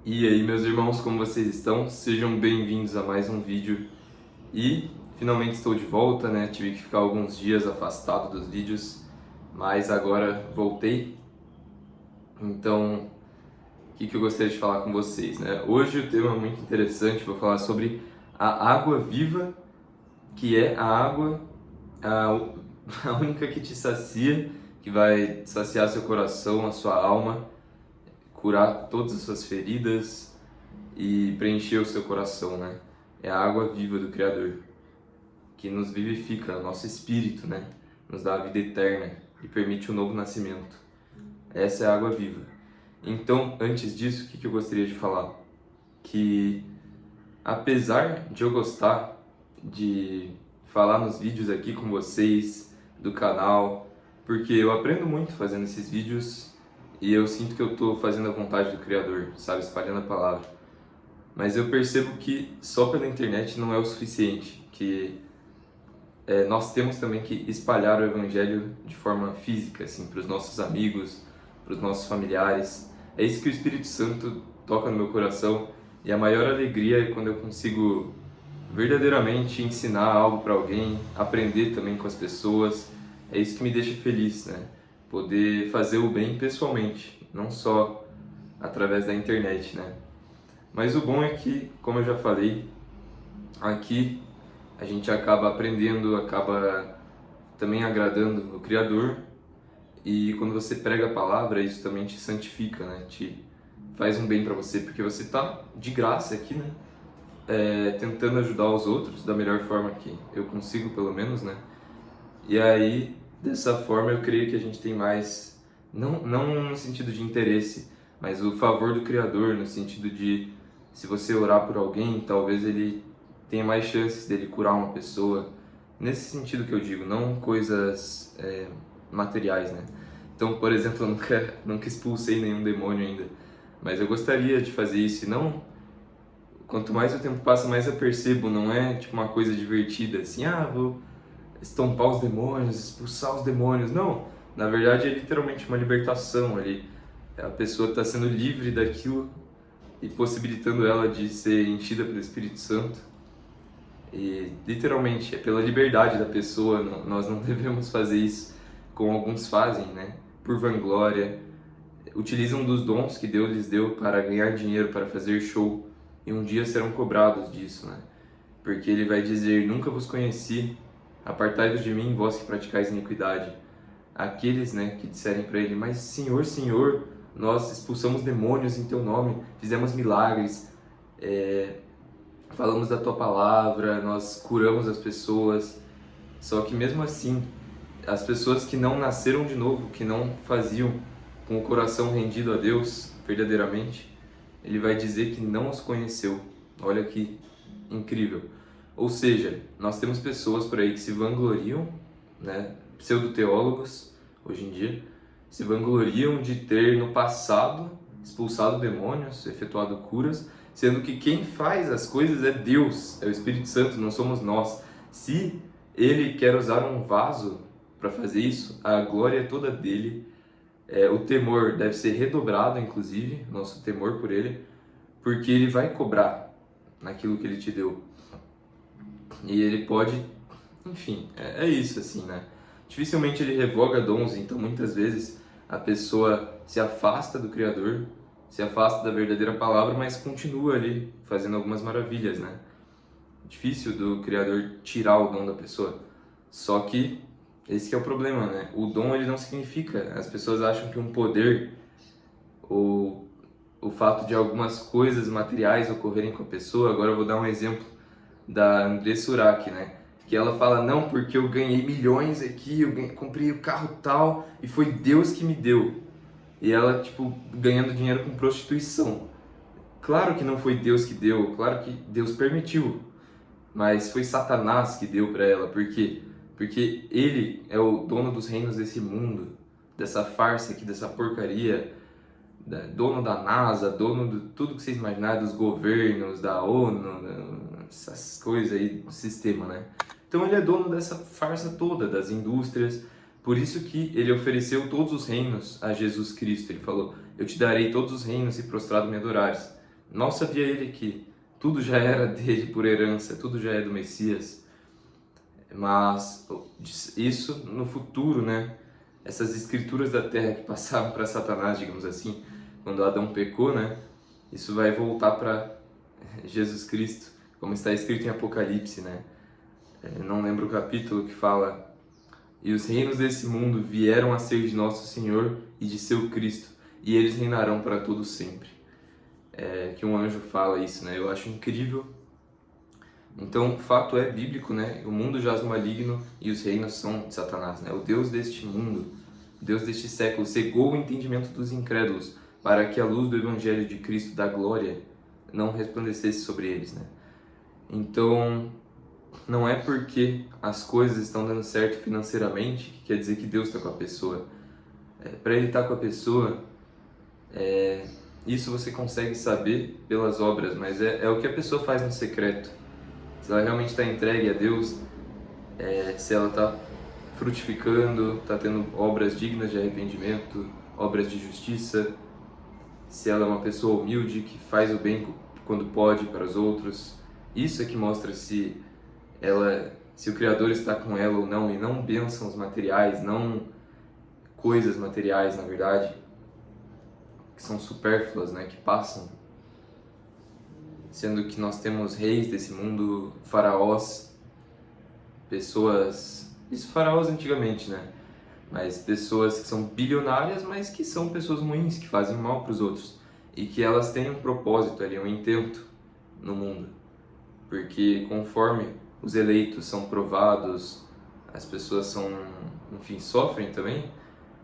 E aí, meus irmãos, como vocês estão? Sejam bem-vindos a mais um vídeo. E finalmente estou de volta, né? Tive que ficar alguns dias afastado dos vídeos, mas agora voltei. Então, o que eu gostaria de falar com vocês, né? Hoje o tema é muito interessante, vou falar sobre a água viva, que é a água, a, a única que te sacia, que vai saciar seu coração, a sua alma, curar todas as suas feridas e preencher o seu coração, né? É a água viva do Criador, que nos vivifica, nosso espírito, né? Nos dá a vida eterna e permite o novo nascimento. Essa é a água viva. Então, antes disso, o que eu gostaria de falar? Que apesar de eu gostar de falar nos vídeos aqui com vocês, do canal, porque eu aprendo muito fazendo esses vídeos e eu sinto que eu estou fazendo a vontade do Criador, sabe? Espalhando a palavra. Mas eu percebo que só pela internet não é o suficiente, que nós temos também que espalhar o Evangelho de forma física, assim, para os nossos amigos, para os nossos familiares. É isso que o Espírito Santo toca no meu coração e a maior alegria é quando eu consigo verdadeiramente ensinar algo para alguém, aprender também com as pessoas. É isso que me deixa feliz, né? Poder fazer o bem pessoalmente, não só através da internet, né? Mas o bom é que, como eu já falei, aqui a gente acaba aprendendo, acaba também agradando o Criador, e quando você prega a palavra, isso também te santifica, né? Te faz um bem para você, porque você está de graça aqui, né? Tentando ajudar os outros da melhor forma que eu consigo, pelo menos, né? E aí, dessa forma, eu creio que a gente tem mais, não no sentido de interesse, mas o favor do Criador, no sentido de, se você orar por alguém, talvez ele tenha mais chances dele curar uma pessoa. Nesse sentido que eu digo, não coisas materiais, né? Então, por exemplo, eu nunca expulsei nenhum demônio ainda, mas eu gostaria de fazer isso, e não... Quanto mais o tempo passa, mais eu percebo, não é tipo uma coisa divertida, assim, vou estompar os demônios, expulsar os demônios. Não, na verdade é literalmente uma libertação ali. A pessoa está sendo livre daquilo e possibilitando ela de ser enchida pelo Espírito Santo. E literalmente é pela liberdade da pessoa, nós não devemos fazer isso como alguns fazem, né? Por vanglória, utilizam dos dons que Deus lhes deu para ganhar dinheiro, para fazer show, e um dia serão cobrados disso, né? Porque ele vai dizer: nunca vos conheci, apartai-vos de mim, vós que praticais iniquidade. Aqueles, né, que disserem para ele: mas Senhor, Senhor, nós expulsamos demônios em teu nome, fizemos milagres, falamos da tua palavra, nós curamos as pessoas. Só que mesmo assim, as pessoas que não nasceram de novo, que não faziam com o coração rendido a Deus verdadeiramente, ele vai dizer que não os conheceu. Olha que incrível. Ou seja, nós temos pessoas por aí que se vangloriam, né, pseudo-teólogos, hoje em dia, se vangloriam de ter no passado expulsado demônios, efetuado curas, sendo que quem faz as coisas é Deus, é o Espírito Santo, não somos nós. Se ele quer usar um vaso para fazer isso, a glória é toda dele. O temor deve ser redobrado, inclusive, nosso temor por ele, porque ele vai cobrar naquilo que ele te deu. E ele pode, enfim, é isso assim, né? Dificilmente ele revoga dons, então muitas vezes a pessoa se afasta do Criador, se afasta da verdadeira palavra, mas continua ali fazendo algumas maravilhas, né? Difícil do Criador tirar o dom da pessoa. Só que esse que é o problema, né? O dom, ele não significa. As pessoas acham que um poder ou o fato de algumas coisas materiais ocorrerem com a pessoa. Agora eu vou dar um exemplo da André Surak, né? Que ela fala: não, porque eu ganhei milhões aqui, comprei o carro tal e foi Deus que me deu. E ela, tipo, ganhando dinheiro com prostituição. Claro que não foi Deus que deu, claro que Deus permitiu, mas foi Satanás que deu para ela. Por quê? Porque ele é o dono dos reinos desse mundo, dessa farsa aqui, dessa porcaria, dono da NASA, dono de tudo que vocês imaginarem, dos governos, da ONU, essas coisas aí do sistema, né? Então ele é dono dessa farsa toda, das indústrias. Por isso que ele ofereceu todos os reinos a Jesus Cristo. Ele falou: eu te darei todos os reinos se prostrado me adorares. Mal sabia ele que tudo já era dele por herança, tudo já é do Messias. Mas isso no futuro, né? Essas escrituras da terra que passavam para Satanás, digamos assim, quando Adão pecou, né? Isso vai voltar para Jesus Cristo, como está escrito em Apocalipse, né? Não lembro o capítulo que fala: e os reinos desse mundo vieram a ser de nosso Senhor e de seu Cristo, e eles reinarão para todo sempre. Que um anjo fala isso, né? Eu acho incrível. Então, o fato é bíblico, né? O mundo jaz no maligno e os reinos são de Satanás, né? O Deus deste mundo, o Deus deste século, cegou o entendimento dos incrédulos para que a luz do Evangelho de Cristo da glória não resplandecesse sobre eles, né? Então, não é porque as coisas estão dando certo financeiramente que quer dizer que Deus está com a pessoa. Para Ele estar com a pessoa, isso você consegue saber pelas obras, mas é o que a pessoa faz no secreto. Se ela realmente está entregue a Deus, se ela está frutificando, está tendo obras dignas de arrependimento, obras de justiça, se ela é uma pessoa humilde que faz o bem quando pode para os outros. Isso é que mostra se o Criador está com ela ou não, e não bênçãos materiais, não coisas materiais, na verdade, que são supérfluas, né, que passam. Sendo que nós temos reis desse mundo, faraós, pessoas... Isso faraós antigamente, né? Mas pessoas que são bilionárias, mas que são pessoas ruins, que fazem mal para os outros. E que elas têm um propósito ali, um intento no mundo. Porque conforme os eleitos são provados, as pessoas são, enfim, sofrem também,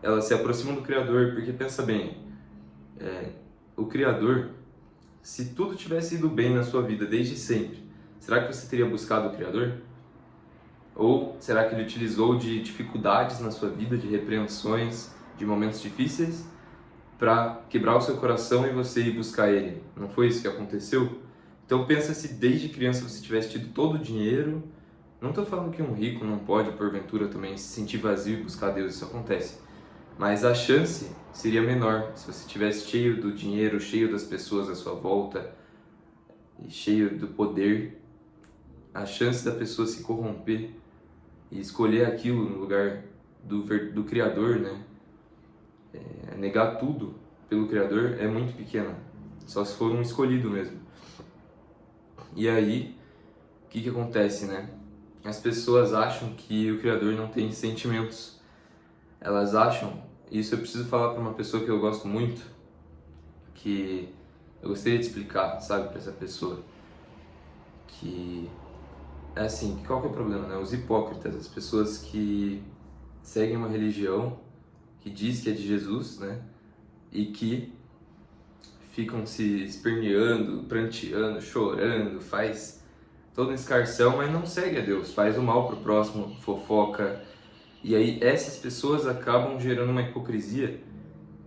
elas se aproximam do Criador. Porque pensa bem, o Criador, se tudo tivesse ido bem na sua vida desde sempre, será que você teria buscado o Criador? Ou será que Ele utilizou de dificuldades na sua vida, de repreensões, de momentos difíceis, para quebrar o seu coração e você ir buscar Ele? Não foi isso que aconteceu? Então pensa se desde criança você tivesse tido todo o dinheiro. Não estou falando que um rico não pode, porventura, também se sentir vazio e buscar Deus, isso acontece. Mas a chance seria menor se você estivesse cheio do dinheiro, cheio das pessoas à sua volta, e cheio do poder. A chance da pessoa se corromper e escolher aquilo no lugar do Criador, né? Negar tudo pelo Criador é muito pequena, só se for um escolhido mesmo. E aí, o que acontece, né? As pessoas acham que o Criador não tem sentimentos. Elas acham, e isso eu preciso falar para uma pessoa que eu gosto muito, que eu gostaria de explicar, sabe, para essa pessoa, que é assim, qual que é o problema, né? Os hipócritas, as pessoas que seguem uma religião que diz que é de Jesus, né? E que ficam se esperneando, pranteando, chorando, faz toda escarcão, mas não segue a Deus, faz o mal pro próximo, fofoca. E aí essas pessoas acabam gerando uma hipocrisia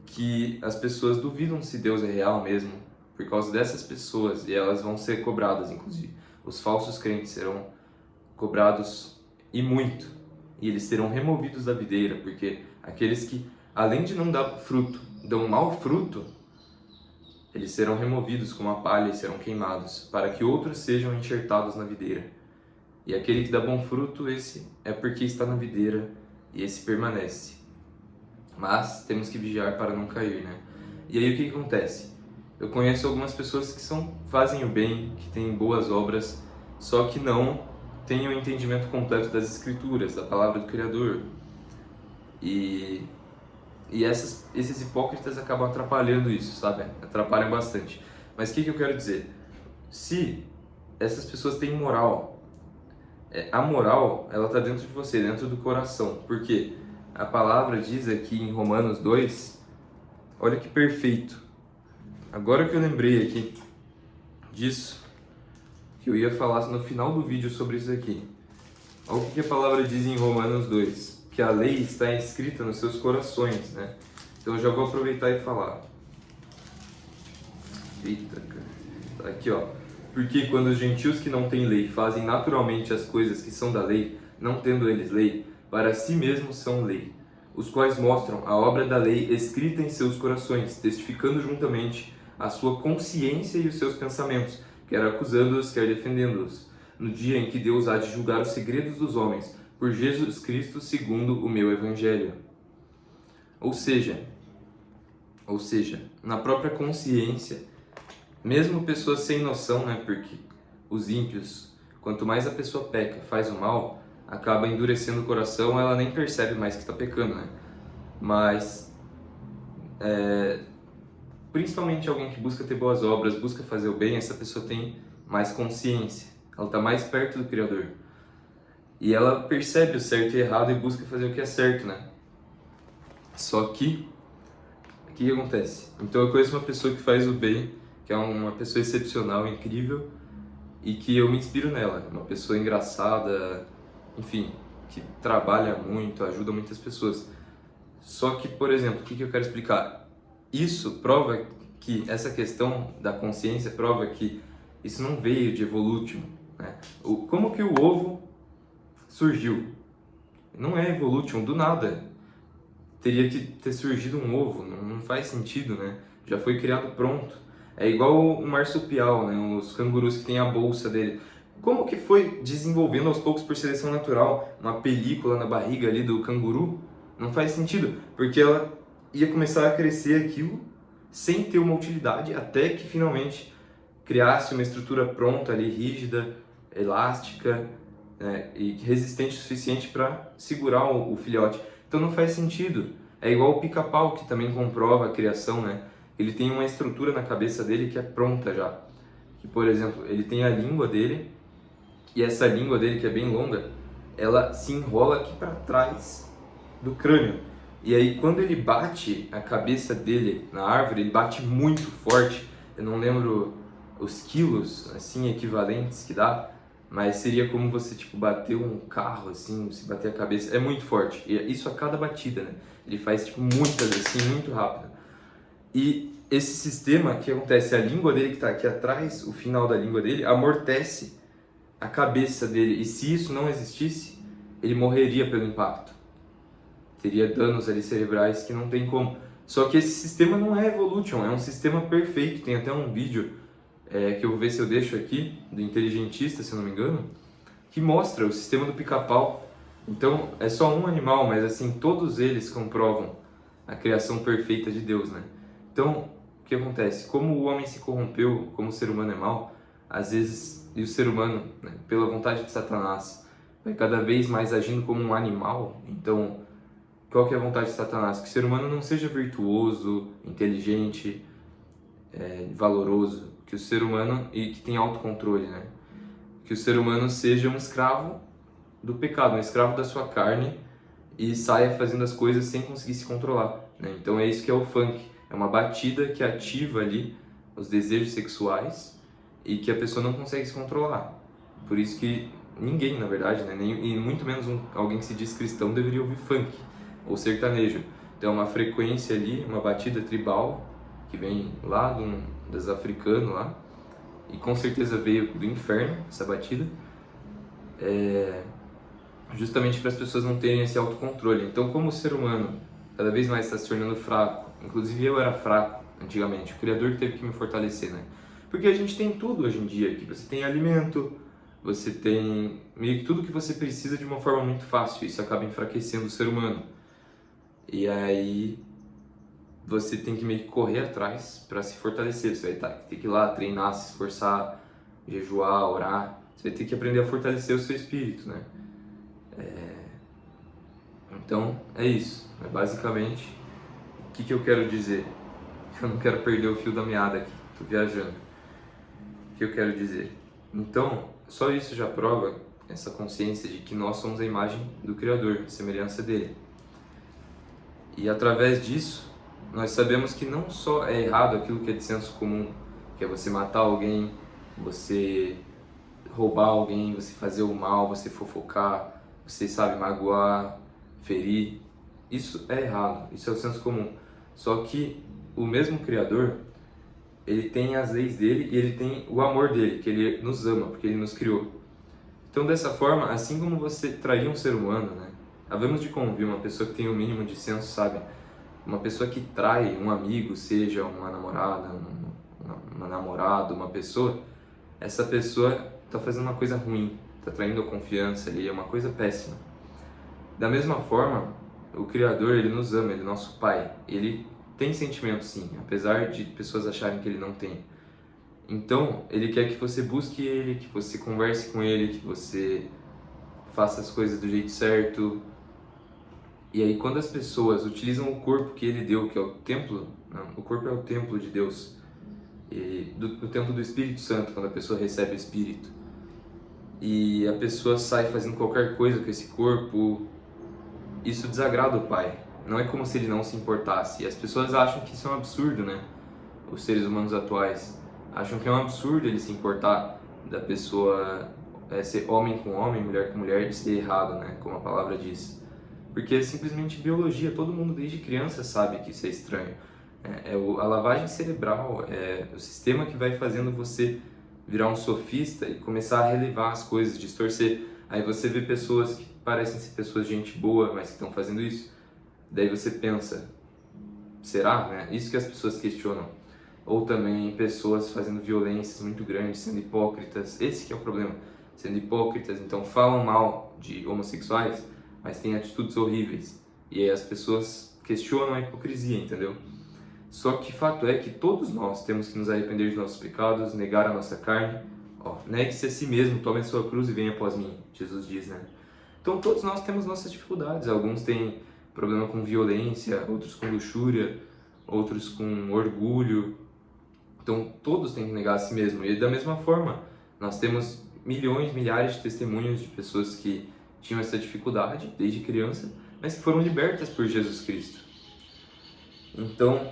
que as pessoas duvidam se Deus é real mesmo, por causa dessas pessoas, e elas vão ser cobradas, inclusive. Os falsos crentes serão cobrados e muito, e eles serão removidos da videira, porque aqueles que, além de não dar fruto, dão mau fruto, eles serão removidos como a palha e serão queimados, para que outros sejam enxertados na videira. E aquele que dá bom fruto, esse é porque está na videira, e esse permanece. Mas temos que vigiar para não cair, né? E aí o que acontece? Eu conheço algumas pessoas que fazem o bem, que têm boas obras, só que não têm o entendimento completo das Escrituras, da palavra do Criador. E esses hipócritas acabam atrapalhando isso, sabe? Atrapalham bastante. Mas o que eu quero dizer? Se essas pessoas têm moral, a moral, ela está dentro de você, dentro do coração. Por quê? A palavra diz aqui em Romanos 2, olha que perfeito. Agora que eu lembrei aqui disso, que eu ia falar no final do vídeo sobre isso aqui. Olha o que a palavra diz em Romanos 2. Que a lei está escrita nos seus corações, né? Então eu já vou aproveitar e falar. Eita, cara. Tá aqui, ó. Porque quando os gentios que não têm lei fazem naturalmente as coisas que são da lei, não tendo eles lei, para si mesmos são lei, os quais mostram a obra da lei escrita em seus corações, testificando juntamente a sua consciência e os seus pensamentos, quer acusando-os, quer defendendo-os, no dia em que Deus há de julgar os segredos dos homens, por Jesus Cristo segundo o meu Evangelho. Ou seja, na própria consciência, mesmo pessoas sem noção, né, porque os ímpios, quanto mais a pessoa peca, faz o mal, acaba endurecendo o coração, ela nem percebe mais que está pecando, né? Mas, principalmente alguém que busca ter boas obras, busca fazer o bem, essa pessoa tem mais consciência, ela está mais perto do Criador. E ela percebe o certo e errado e busca fazer o que é certo, né? Só que, o que acontece? Então eu conheço uma pessoa que faz o bem, que é uma pessoa excepcional, incrível, e que eu me inspiro nela. Uma pessoa engraçada, enfim, que trabalha muito, ajuda muitas pessoas. Só que, por exemplo, o que eu quero explicar? Isso prova que, essa questão da consciência prova que isso não veio de Evolution, né? Como que o ovo surgiu? Não é Evolution, do nada. Teria que ter surgido um ovo, não faz sentido, né? Já foi criado pronto. É igual o marsupial, né? Os cangurus que tem a bolsa dele. Como que foi desenvolvendo aos poucos por seleção natural uma película na barriga ali do canguru? Não faz sentido, porque ela ia começar a crescer aquilo sem ter uma utilidade, até que finalmente criasse uma estrutura pronta ali, rígida, elástica, né? E resistente o suficiente para segurar o filhote. Então não faz sentido. É igual o pica-pau, que também comprova a criação, né? Ele tem uma estrutura na cabeça dele que é pronta já. Que, por exemplo, ele tem a língua dele, e essa língua dele, que é bem longa, ela se enrola aqui para trás do crânio. E aí, quando ele bate a cabeça dele na árvore, ele bate muito forte. Eu não lembro os quilos, assim, equivalentes que dá, mas seria como você, tipo, bater um carro, assim, se bater a cabeça. É muito forte. E isso a cada batida, né? Ele faz, tipo, muitas, assim, muito rápido. E esse sistema, que acontece, a língua dele que está aqui atrás, o final da língua dele, amortece a cabeça dele. E se isso não existisse, ele morreria pelo impacto. Teria danos ali cerebrais que não tem como. Só que esse sistema não é Evolution, é um sistema perfeito. Tem até um vídeo que eu vou ver se eu deixo aqui, do inteligentista, se eu não me engano, que mostra o sistema do pica-pau. Então, é só um animal, mas assim, todos eles comprovam a criação perfeita de Deus, né? Então, o que acontece? Como o homem se corrompeu, como o ser humano é mau, às vezes, e o ser humano, né, pela vontade de Satanás, vai cada vez mais agindo como um animal. Então, qual que é a vontade de Satanás? Que o ser humano não seja virtuoso, inteligente, valoroso, que o ser humano, e que tenha autocontrole, né? Que o ser humano seja um escravo do pecado, um escravo da sua carne, e saia fazendo as coisas sem conseguir se controlar, né? Então é isso que é o funk, é uma batida que ativa ali os desejos sexuais e que a pessoa não consegue se controlar. Por isso que ninguém, na verdade, né, e muito menos alguém que se diz cristão deveria ouvir funk ou sertanejo. Então é uma frequência ali, uma batida tribal que vem lá dos africanos lá, e com certeza veio do inferno essa batida, justamente para as pessoas não terem esse autocontrole. Então, como o ser humano cada vez mais está se tornando fraco, inclusive eu era fraco antigamente, o Criador teve que me fortalecer, né? Porque a gente tem tudo hoje em dia, que você tem alimento, você tem meio que tudo que você precisa de uma forma muito fácil, isso acaba enfraquecendo o ser humano. E aí você tem que meio que correr atrás para se fortalecer, você vai ter que ir lá treinar, se esforçar, jejuar, orar, você vai ter que aprender a fortalecer o seu espírito, né? Então, é isso. É basicamente o que eu quero dizer. Eu não quero perder o fio da meada aqui, tô viajando. O que eu quero dizer? Então, só isso já prova essa consciência de que nós somos a imagem do Criador, a semelhança dele. E através disso, nós sabemos que não só é errado aquilo que é de senso comum, que é você matar alguém, você roubar alguém, você fazer o mal, você fofocar, você sabe magoar, ferir. Isso é errado, isso é o senso comum. Só que o mesmo Criador, ele tem as leis dele e ele tem o amor dele, que ele nos ama, porque ele nos criou. Então, dessa forma, assim como você trair um ser humano, né? Havemos de convir uma pessoa que tem o mínimo de senso, sabe? Uma pessoa que trai um amigo, seja uma namorada, uma namorada, uma pessoa, essa pessoa está fazendo uma coisa ruim, está traindo a confiança ali, é uma coisa péssima. Da mesma forma, o Criador, ele nos ama, ele é nosso Pai, ele tem sentimento sim, apesar de pessoas acharem que ele não tem. Então, ele quer que você busque ele, que você converse com ele, que você faça as coisas do jeito certo. E aí, quando as pessoas utilizam o corpo que ele deu, que é o templo, não, o corpo é o templo de Deus, do templo do Espírito Santo, quando a pessoa recebe o Espírito, e a pessoa sai fazendo qualquer coisa com esse corpo, isso desagrada o Pai. Não é como se ele não se importasse. E as pessoas acham que isso é um absurdo, né? Os seres humanos atuais acham que é um absurdo ele se importar da pessoa ser homem com homem, mulher com mulher, e ser errado, né? Como a palavra diz. Porque é simplesmente biologia. Todo mundo desde criança sabe que isso é estranho. A lavagem cerebral, é o sistema que vai fazendo você virar um sofista e começar a relevar as coisas, distorcer. Aí você vê pessoas que parecem ser pessoas de gente boa, mas que estão fazendo isso. Daí você pensa, será? Né? Isso que as pessoas questionam. Ou também pessoas fazendo violências muito grandes, sendo hipócritas. Esse que é o problema. Sendo hipócritas, então falam mal de homossexuais, mas têm atitudes horríveis. E aí as pessoas questionam a hipocrisia, entendeu? Só que fato é que todos nós temos que nos arrepender de nossos pecados, negar a nossa carne. Negue-se a si mesmo, tome a sua cruz e venha após mim, Jesus diz, né? Então todos nós temos nossas dificuldades. Alguns têm problema com violência, outros com luxúria, outros com orgulho. Então todos têm que negar a si mesmo. E da mesma forma, nós temos milhões, milhares de testemunhos de pessoas que tinham essa dificuldade desde criança, mas que foram libertas por Jesus Cristo. Então,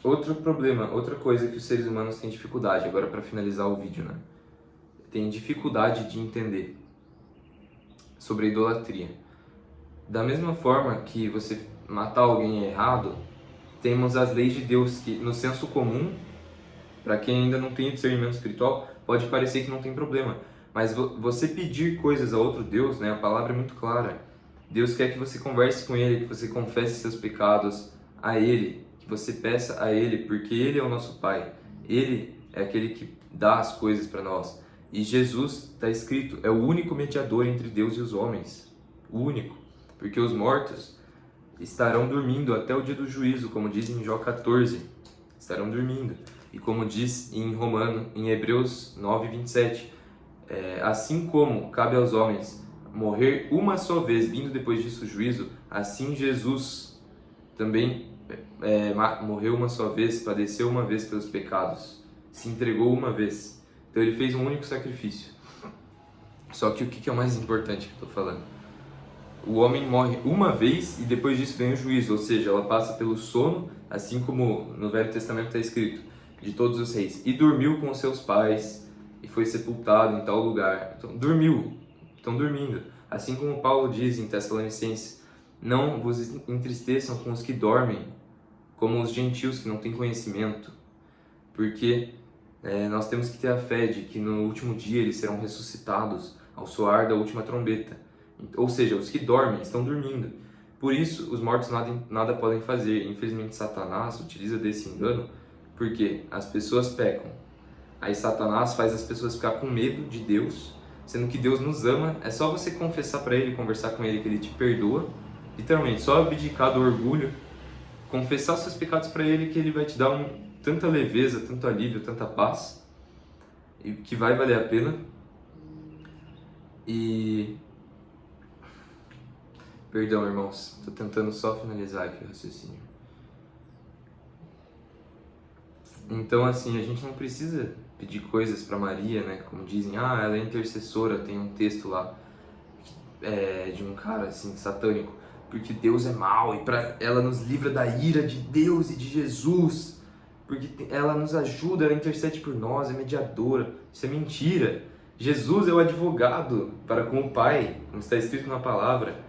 outro problema, outra coisa que os seres humanos têm dificuldade, agora para finalizar o vídeo, né? Tem dificuldade de entender sobre a idolatria. Da mesma forma que você matar alguém é errado, temos as leis de Deus que, no senso comum, para quem ainda não tem discernimento espiritual, pode parecer que não tem problema. Mas você pedir coisas a outro Deus, né, a palavra é muito clara. Deus quer que você converse com Ele, que você confesse seus pecados a Ele, que você peça a Ele, porque Ele é o nosso Pai. Ele é aquele que dá as coisas para nós. E Jesus, está escrito, é o único mediador entre Deus e os homens. O único. Porque os mortos estarão dormindo até o dia do juízo, como diz em Jó 14. Estarão dormindo. E como diz em Hebreus 9, 27, assim como cabe aos homens morrer uma só vez, vindo depois disso o juízo, assim Jesus também morreu uma só vez, padeceu uma vez pelos pecados, se entregou uma vez. Então ele fez um único sacrifício. Só que o que é o mais importante que eu estou falando? O homem morre uma vez e depois disso vem o juízo, ou seja, ela passa pelo sono, assim como no Velho Testamento está escrito, de todos os reis, e dormiu com os seus pais e foi sepultado em tal lugar. Então, estão dormindo. Assim como Paulo diz em Tessalonicenses, não vos entristeçam com os que dormem, como os gentios que não têm conhecimento, porque nós temos que ter a fé de que no último dia eles serão ressuscitados ao soar da última trombeta. Ou seja, os que dormem estão dormindo. Por isso, os mortos nada podem fazer. Infelizmente, Satanás utiliza desse engano porque as pessoas pecam. Aí Satanás faz as pessoas ficar com medo de Deus, sendo que Deus nos ama. É só você confessar para Ele, conversar com Ele que Ele te perdoa. Literalmente, só abdicar do orgulho, confessar seus pecados para Ele que Ele vai te dar tanta leveza, tanto alívio, tanta paz, e que vai valer a pena. Perdão, irmãos, estou tentando só finalizar aqui o raciocínio. Então, assim, a gente não precisa pedir coisas para Maria, né? Como dizem, ela é intercessora, tem um texto lá de um cara, assim, satânico, porque Deus é mau e ela nos livra da ira de Deus e de Jesus, porque ela nos ajuda, ela intercede por nós, é mediadora. Isso é mentira. Jesus é o advogado para com o Pai, como está escrito na palavra.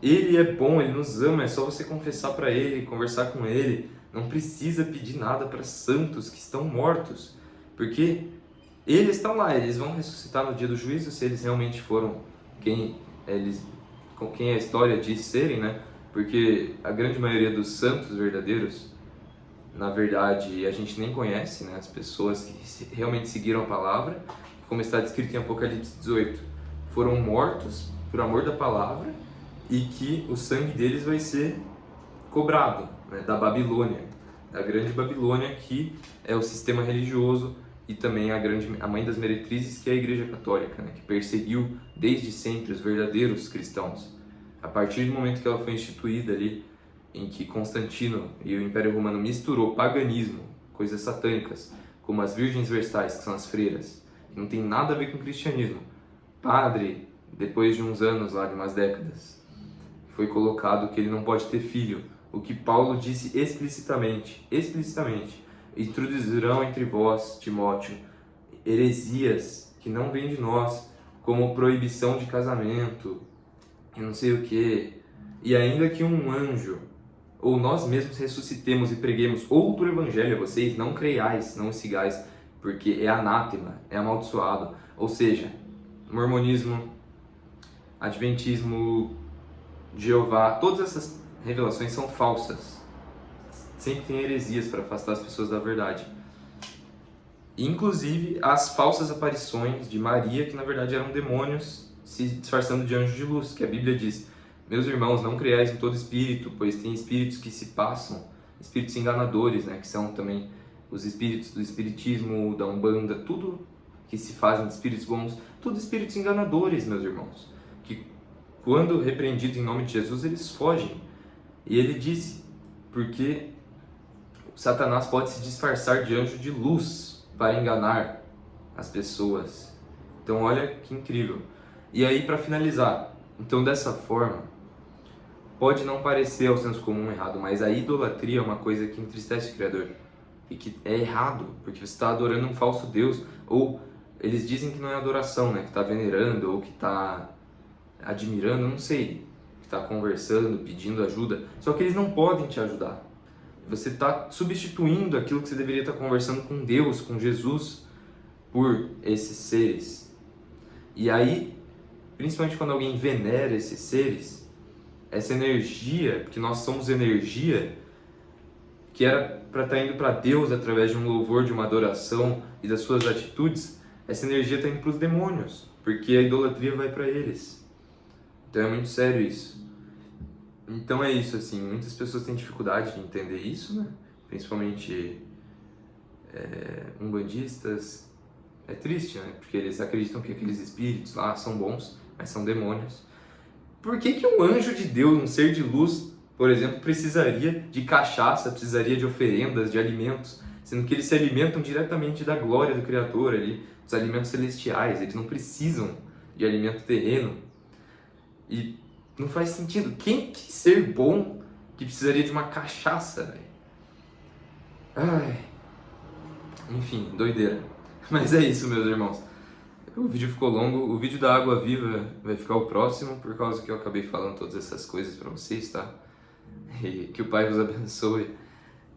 Ele é bom, Ele nos ama, é só você confessar para Ele, conversar com Ele. Não precisa pedir nada para santos que estão mortos, porque eles estão lá, eles vão ressuscitar no dia do juízo, se eles realmente foram quem a história diz serem, né? Porque a grande maioria dos santos verdadeiros, na verdade, a gente nem conhece, né? As pessoas que realmente seguiram a palavra, como está descrito em Apocalipse 18, foram mortos por amor da palavra e que o sangue deles vai ser cobrado, né? Da Babilônia, da grande Babilônia, que é o sistema religioso e também a mãe das meretrizes, que é a Igreja Católica, né? Que perseguiu desde sempre os verdadeiros cristãos. A partir do momento que ela foi instituída ali, em que Constantino e o Império Romano misturou paganismo, coisas satânicas, como as virgens versais, que são as freiras, que não tem nada a ver com o cristianismo. Padre, depois de uns anos lá, de umas décadas, foi colocado que ele não pode ter filho, o que Paulo disse explicitamente, introduzirão entre vós, Timóteo, heresias que não vêm de nós, como proibição de casamento, e não sei o que, e ainda que um anjo ou nós mesmos ressuscitemos e preguemos outro evangelho a vocês, não creiais, não sigais, porque é anátema, é amaldiçoado. Ou seja, mormonismo, adventismo, Jeová, todas essas revelações são falsas. Sempre tem heresias para afastar as pessoas da verdade. Inclusive as falsas aparições de Maria, que na verdade eram demônios se disfarçando de anjos de luz, que a Bíblia diz: meus irmãos, não creiais em todo espírito, pois tem espíritos que se passam, espíritos enganadores, né, que são também os espíritos do espiritismo, da Umbanda, tudo que se fazem de espíritos bons, tudo espíritos enganadores, meus irmãos, que quando repreendidos em nome de Jesus, eles fogem. E ele disse, porque Satanás pode se disfarçar de anjo de luz para enganar as pessoas. Então olha que incrível. E aí, para finalizar, então dessa forma, pode não parecer ao senso comum errado, mas a idolatria é uma coisa que entristece o Criador e que é errado, porque você está adorando um falso Deus, ou eles dizem que não é adoração, né? Que está venerando ou que está admirando, não sei, que está conversando, pedindo ajuda, só que eles não podem te ajudar. Você está substituindo aquilo que você deveria estar conversando com Deus, com Jesus, por esses seres. E aí, principalmente quando alguém venera esses seres, essa energia, porque nós somos energia, que era para estar indo para Deus através de um louvor, de uma adoração e das suas atitudes, essa energia está indo para os demônios, porque a idolatria vai para eles. Então é muito sério isso. Então é isso, assim, muitas pessoas têm dificuldade de entender isso, né? Principalmente umbandistas. É triste, né? Porque eles acreditam que aqueles espíritos lá são bons, mas são demônios. Por que que um anjo de Deus, um ser de luz, por exemplo, precisaria de cachaça, precisaria de oferendas, de alimentos, sendo que eles se alimentam diretamente da glória do Criador ali, dos alimentos celestiais, eles não precisam de alimento terreno. E não faz sentido. Quem que ser bom que precisaria de uma cachaça, velho? Ai, enfim, doideira. Mas é isso, meus irmãos. O vídeo ficou longo, o vídeo da água viva vai ficar o próximo, por causa que eu acabei falando todas essas coisas pra vocês, tá? E que o Pai vos abençoe.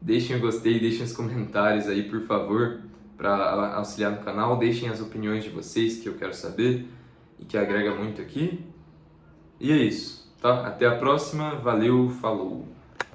Deixem o gostei, deixem os comentários aí, por favor, para auxiliar no canal. Deixem as opiniões de vocês, que eu quero saber e que agrega muito aqui. E é isso, tá? Até a próxima, valeu, falou!